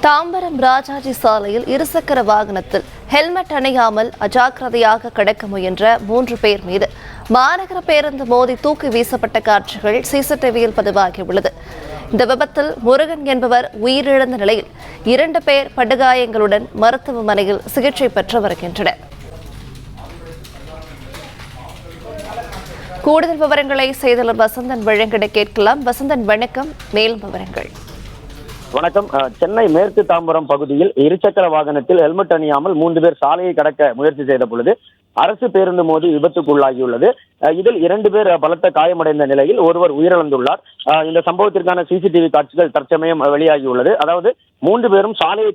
தாம்பரம் ராஜாஜி சாலையில் இருசக்கர வாகனத்தில் ஹெல்மெட் அணியாமல் அஜாக்கிரதையாக கடக்க முயன்ற 3 பேர் மீது மாநகர பேருந்து மோதி தூக்கி வீசப்பட்ட காட்சிகள் சிசிடிவியில் பதிவாகியுள்ளது. இந்த விபத்தில் முருகன் என்பவர் உயிரிழந்த நிலையில் 2 பேர் படுகாயங்களுடன் மருத்துவமனையில் சிகிச்சை பெற்று வருகின்றனர். கூடுதல் விவரங்களை செய்தியாளர் வசந்தன் வழங்கிட கேட்கலாம். வசந்தன், வணக்கம். மேலும் விவரங்கள். வணக்கம். சென்னை மேற்கு தாம்பரம் பகுதியில் இருசக்கர வாகனத்தில் ஹெல்மெட் அணியாமல் 3 பேர் சாலையை கடக்க முயற்சி செய்த பொழுது அரசு பேருந்து மோதி விபத்துக்குள்ளாகியுள்ளது. இதில் 2 பேர் பலத்த காயமடைந்த நிலையில் ஒருவர் உயிரிழந்துள்ளார். இந்த சம்பவத்திற்கான சிசிடிவி காட்சிகள் தற்சமயம் வெளியாகியுள்ளது. அதாவது 3 பேரும் சாலையை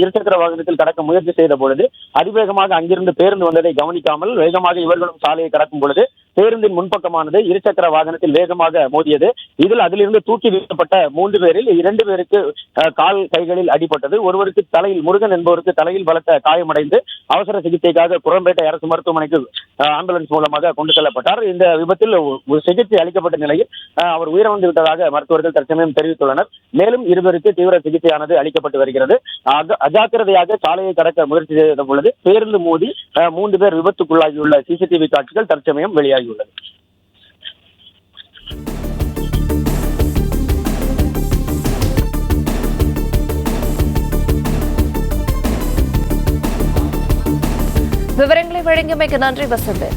இருசக்கர வாகனத்தில் கடக்க முயற்சி செய்த பொழுது அதிவேகமாக அங்கிருந்து பேருந்து வந்ததை கவனிக்காமல் வேகமாக இவர்களும் சாலையை கடக்கும் பொழுது பேருந்தின் முன்பக்கமானது இருசக்கர வாகனத்தில் வேகமாக மோதியது. அதிலிருந்து தூக்கி வீசப்பட்ட 3 பேரில் 2 பேருக்கு கால் கைகளில் அடிபட்டது. ஒருவருக்கு தலையில், முருகன் என்பவருக்கு தலையில் பலத்த காயமடைந்து அவசர சிகிச்சைக்காக குரம்பேட்டை அரசு மருத்துவமனைக்கு ஆம்புலன்ஸ் மூலமாக கொண்டு செல்லப்பட்டார். இந்த விபத்தில் சிகிச்சை அளிக்கப்பட்ட நிலையில் அவர் உயிரிழந்து விட்டதாக மருத்துவர்கள் தற்சமயம் தெரிவித்துள்ளனர். மேலும் 2 பேருக்கு தீவிர சிகிச்சையானது அளிக்கப்பட்டு வருகிறது. அஜாக்கிரதையாக சாலையை கடக்க முயற்சி செய்த பொழுது பேருந்து மோதி 3 பேர் விபத்துக்குள்ளாகியுள்ள சிசிடிவி காட்சிகள் தற்சமயம் வெளியாகியுள்ளது. விவரங்களை வழங்கியமைக்கு நன்றி வசந்தன்.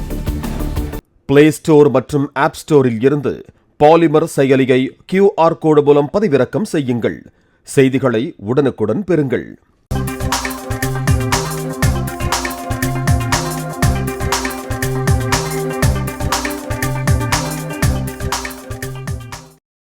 பிளே ஸ்டோர் மற்றும் ஆப் ஸ்டோரில் இருந்து பாலிமர் செயலியை QR கோடு மூலம் பதிவிறக்கம் செய்யுங்கள். செய்திகளை உடனுக்குடன் பெறுங்கள்.